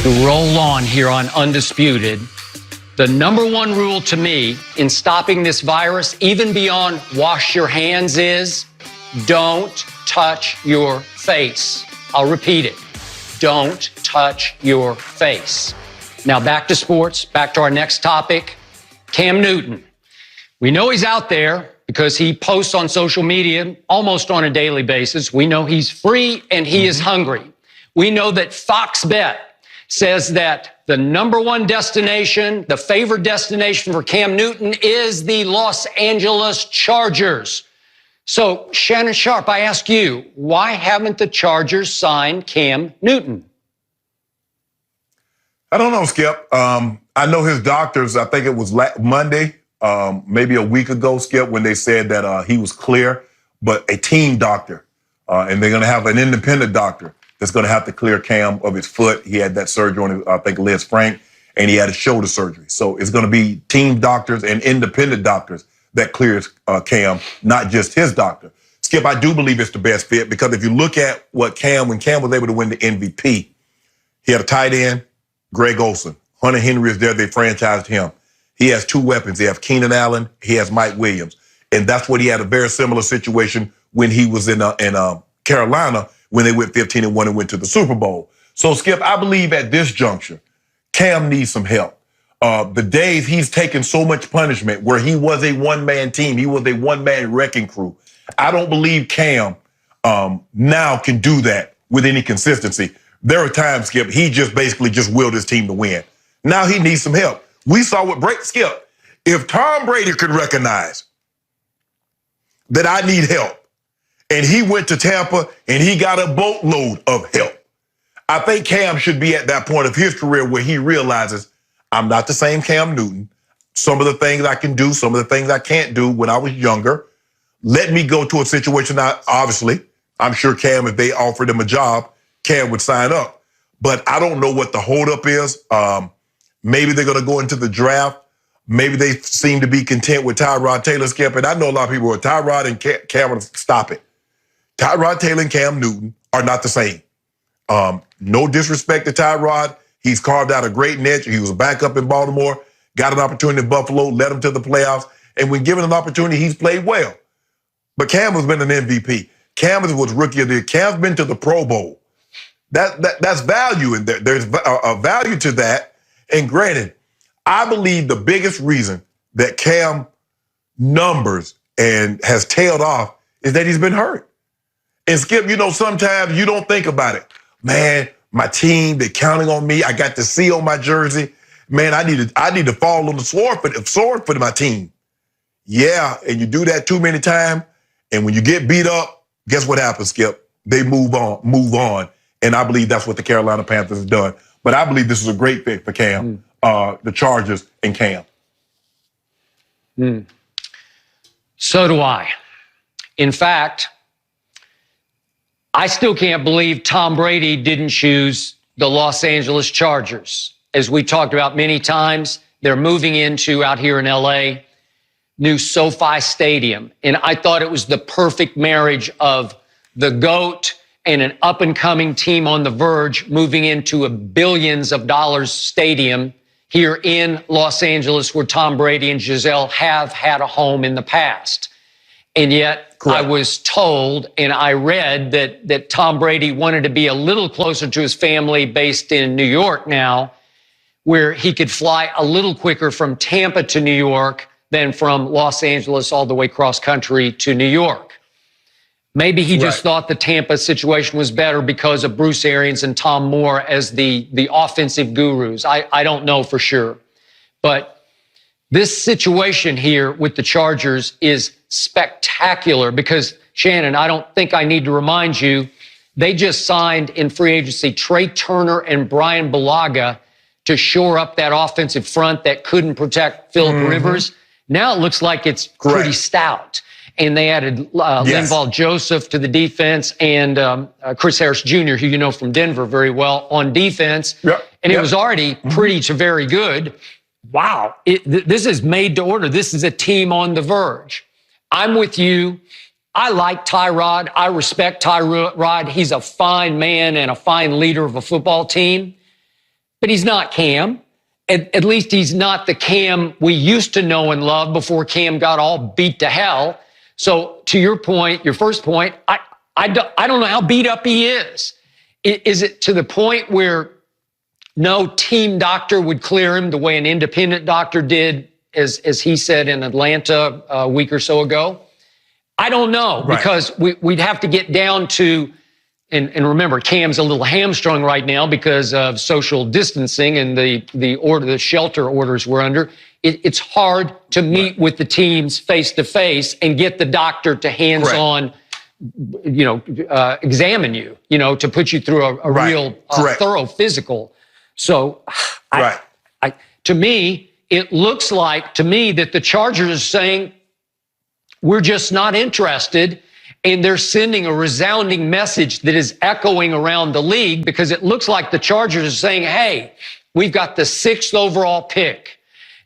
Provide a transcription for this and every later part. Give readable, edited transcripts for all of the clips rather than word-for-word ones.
To roll on here on Undisputed, the number one rule to me in stopping this virus, even beyond wash your hands, is don't touch your face. I'll repeat it. Don't touch your face. Now back to sports, back to our next topic, Cam Newton. We know he's out there because he posts on social media almost on a daily basis. We know he's free and he is hungry. We know that Fox Bet says that the number one destination, the favored destination for Cam Newton is the Los Angeles Chargers. So, Shannon Sharpe, I ask you, why haven't the Chargers signed Cam Newton? I don't know, Skip. I know his doctors, I think it was Monday, maybe a week ago, Skip, when they said that he was clear, but a team doctor, and they're going to have an independent doctor that's going to have to clear Cam of his foot. He had that surgery on his, I think, Les Frank, and he had a shoulder surgery. So it's going to be team doctors and independent doctors that clears Cam, not just his doctor. Skip, I do believe it's the best fit because if you look at what when Cam was able to win the MVP, he had a tight end, Greg Olsen. Hunter Henry is there. They franchised him. He has two weapons. He has Keenan Allen. He has Mike Williams. And that's what he had a very similar situation when he was in Carolina when they went 15-1 and went to the Super Bowl. So, Skip, I believe at this juncture, Cam needs some help. The days he's taken so much punishment where he was a one-man team, he was a one-man wrecking crew. I don't believe Cam now can do that with any consistency. There are times, Skip, he just basically just willed his team to win. Now he needs some help. We saw what Skip, if Tom Brady could recognize that I need help, and he went to Tampa and he got a boatload of help, I think Cam should be at that point of his career where he realizes I'm not the same Cam Newton. Some of the things I can do, some of the things I can't do when I was younger. Let me go to a situation now, obviously, I'm sure Cam, if they offered him a job, Cam would sign up. But I don't know what the holdup is. Maybe they're going to go into the draft. Maybe they seem to be content with Tyrod Taylor, Skip. And I know a lot of people are Tyrod and Cam, stop it. Tyrod Taylor and Cam Newton are not the same. No disrespect to Tyrod. He's carved out a great niche. He was a backup in Baltimore, got an opportunity in Buffalo, led him to the playoffs. And when given an opportunity, he's played well. But Cam has been an MVP. Cam was rookie of the year. Cam's been to the Pro Bowl. That's value in there. There's a value to that. And granted, I believe the biggest reason that Cam numbers and has tailed off is that he's been hurt. And Skip, you know, sometimes you don't think about it. Man, my team, they're counting on me. I got the C on my jersey. Man, I need to fall on the sword for my team. Yeah, and you do that too many times. And when you get beat up, guess what happens, Skip? They move on. And I believe that's what the Carolina Panthers have done. But I believe this is a great fit for Cam, the Chargers and Cam. So do I. In fact, I still can't believe Tom Brady didn't choose the Los Angeles Chargers. As we talked about many times, they're moving into, out here in LA, new SoFi Stadium. And I thought it was the perfect marriage of the GOAT and an up-and-coming team on the verge moving into a billions of dollars stadium here in Los Angeles where Tom Brady and Giselle have had a home in the past. And yet I was told and I read that Tom Brady wanted to be a little closer to his family based in New York now, where he could fly a little quicker from Tampa to New York than from Los Angeles all the way cross country to New York. Maybe he just thought the Tampa situation was better because of Bruce Arians and Tom Moore as the offensive gurus. I don't know for sure. But this situation here with the Chargers is spectacular because, Shannon, I don't think I need to remind you, they just signed in free agency Trey Turner and Brian Bulaga to shore up that offensive front that couldn't protect Phillip Rivers. Now it looks like it's pretty stout. And they added Linval Joseph to the defense and Chris Harris Jr., who you know from Denver very well, on defense. And it was already pretty to very good. Wow. This is made to order. This is a team on the verge. I'm with you. I like Tyrod. I respect Tyrod. He's a fine man and a fine leader of a football team. but he's not Cam. At least he's not the Cam we used to know and love before Cam got all beat to hell. So to your point, your first point, I don't know how beat up he is. Is it to the point where no team doctor would clear him the way an independent doctor did, as he said in Atlanta a week or so ago? I don't know, because we'd have to get down to, and remember, Cam's a little hamstrung right now because of social distancing and the shelter orders we're under. It's hard to meet with the teams face to face and get the doctor to hands-on, examine you, to put you through a real thorough physical. So, to me, it looks like that the Chargers are saying, we're just not interested. And they're sending a resounding message that is echoing around the league, because it looks like the Chargers are saying, hey, we've got the 6th overall pick.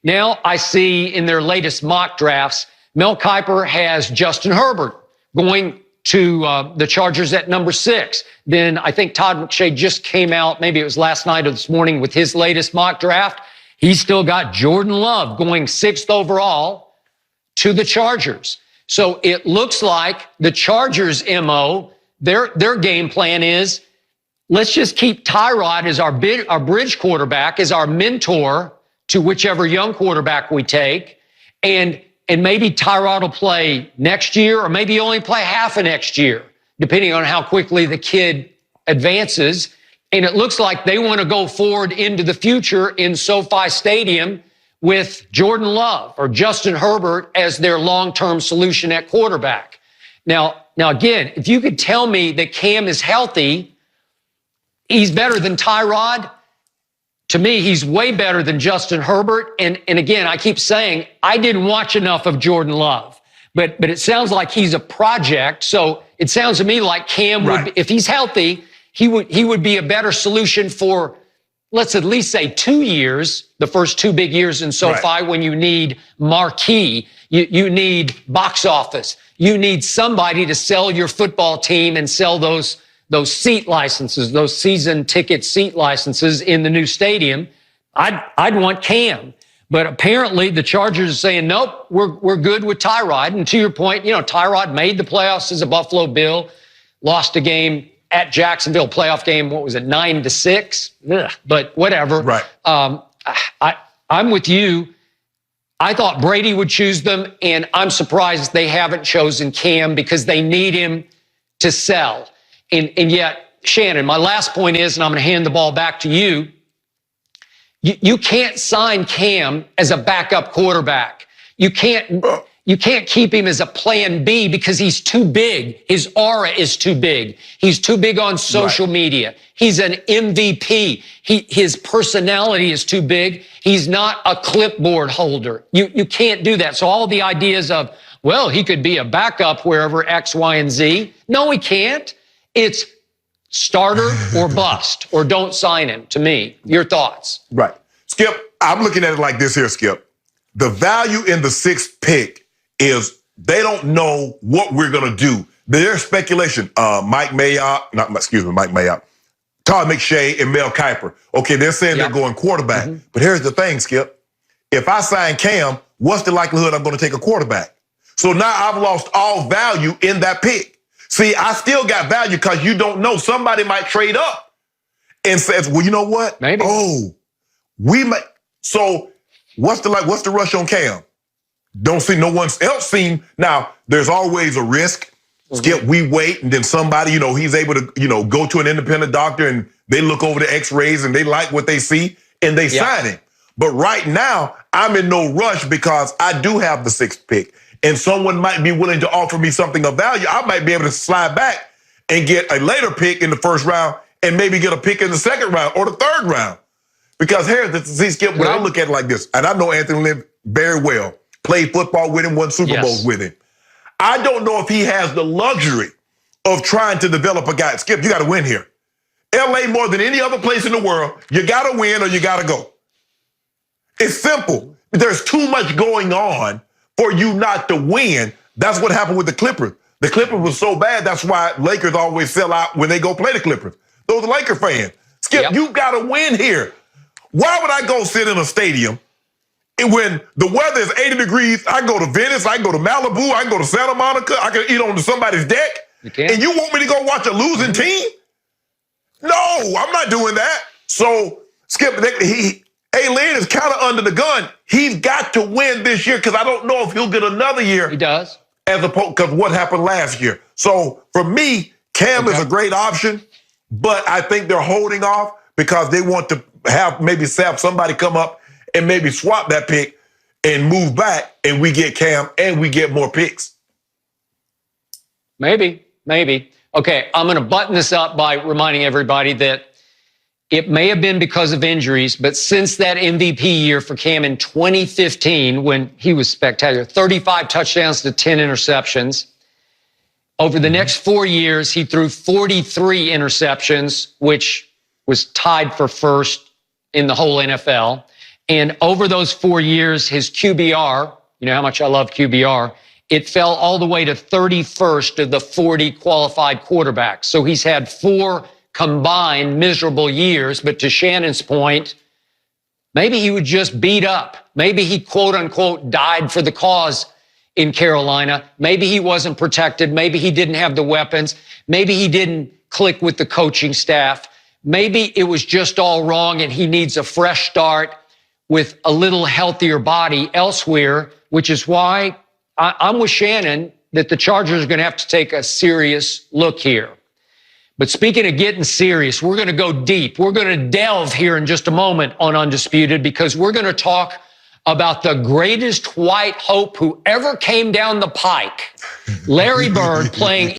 Now I see in their latest mock drafts, Mel Kiper has Justin Herbert going to the Chargers at number 6. Then I think Todd McShay just came out, maybe it was last night or this morning, with his latest mock draft. He's still got Jordan Love going 6th overall to the Chargers. So it looks like the Chargers' MO, their game plan is, let's just keep Tyrod as our bridge quarterback, as our mentor to whichever young quarterback we take. And maybe Tyrod will play next year, or maybe only play half of next year, depending on how quickly the kid advances. And it looks like they want to go forward into the future in SoFi Stadium with Jordan Love or Justin Herbert as their long-term solution at quarterback. Now again, if you could tell me that Cam is healthy, he's better than Tyrod. To me, he's way better than Justin Herbert. And again, I keep saying, I didn't watch enough of Jordan Love, but it sounds like he's a project. So it sounds to me like Cam would be, if he's healthy, he would be a better solution for, let's at least say 2 years, the first 2 big years in SoFi, when you need marquee, you need box office, you need somebody to sell your football team and sell those seat licenses, those season ticket seat licenses in the new stadium. I'd want Cam. But apparently the Chargers are saying, nope, we're good with Tyrod. And to your point, Tyrod made the playoffs as a Buffalo Bill, lost a game at Jacksonville, playoff game, what was it, 9-6? Ugh, but whatever. I'm with you. I thought Brady would choose them, and I'm surprised they haven't chosen Cam, because they need him to sell. And yet, Shannon, my last point is, and I'm going to hand the ball back to you, you can't sign Cam as a backup quarterback. You can't keep him as a plan B, because he's too big. His aura is too big. He's too big on social media. He's an MVP. His personality is too big. He's not a clipboard holder. You can't do that. So all the ideas of, well, he could be a backup wherever X, Y, and Z. No, he can't. It's starter or bust, or don't sign him, to me. Your thoughts? Right. Skip, I'm looking at it like this here, Skip. The value in the 6th pick is they don't know what we're going to do. There's speculation. Mike Mayock, Todd McShay and Mel Kiper. Okay, they're saying they're going quarterback. But here's the thing, Skip. If I sign Cam, what's the likelihood I'm going to take a quarterback? So now I've lost all value in that pick. See, I still got value because you don't know. Somebody might trade up and says, well, you know what? Maybe. Oh, we might. So what's the rush on Cam? Don't see no one else seem. Now, there's always a risk. Skip, we wait, and then somebody, he's able to, go to an independent doctor, and they look over the x-rays and they like what they see and they sign him. But right now, I'm in no rush because I do have the 6th pick, and someone might be willing to offer me something of value. I might be able to slide back and get a later pick in the 1st round and maybe get a pick in the 2nd round or the 3rd round. Because here's the Skip, when I look at it like this, and I know Anthony Lynn very well, played football with him, won Super Bowls with him. I don't know if he has the luxury of trying to develop a guy. Skip, you got to win here. LA, more than any other place in the world, you got to win or you got to go. It's simple. There's too much going on for you not to win. That's what happened with the Clippers. The Clippers was so bad, that's why Lakers always sell out when they go play the Clippers. Those are Laker fans. Skip, you got to win here. Why would I go sit in a stadium and when the weather is 80 degrees? I go to Venice, I go to Malibu, I go to Santa Monica, I can eat on somebody's deck. And you want me to go watch a losing team? No, I'm not doing that. So, Skip, A-Lin is kind of under the gun. He's got to win this year because I don't know if he'll get another year. He does. As opposed, because what happened last year. So, for me, Cam is a great option, but I think they're holding off because they want to maybe have somebody come up and maybe swap that pick and move back, and we get Cam and we get more picks. Maybe. Okay, I'm going to button this up by reminding everybody that it may have been because of injuries, but since that MVP year for Cam in 2015, when he was spectacular, 35 touchdowns to 10 interceptions. Over the next 4 years, he threw 43 interceptions, which was tied for first in the whole NFL. And over those 4 years, his QBR, you know how much I love QBR, it fell all the way to 31st of the 40 qualified quarterbacks. So he's had 4 combined miserable years. But to Shannon's point, maybe he was just beat up. Maybe he, quote unquote, died for the cause in Carolina. Maybe he wasn't protected. Maybe he didn't have the weapons. Maybe he didn't click with the coaching staff. Maybe it was just all wrong and he needs a fresh start with a little healthier body elsewhere, which is why I'm with Shannon that the Chargers are going to have to take a serious look here. But speaking of getting serious, we're going to go deep. We're going to delve here in just a moment on Undisputed because we're going to talk about the greatest white hope who ever came down the pike, Larry Bird playing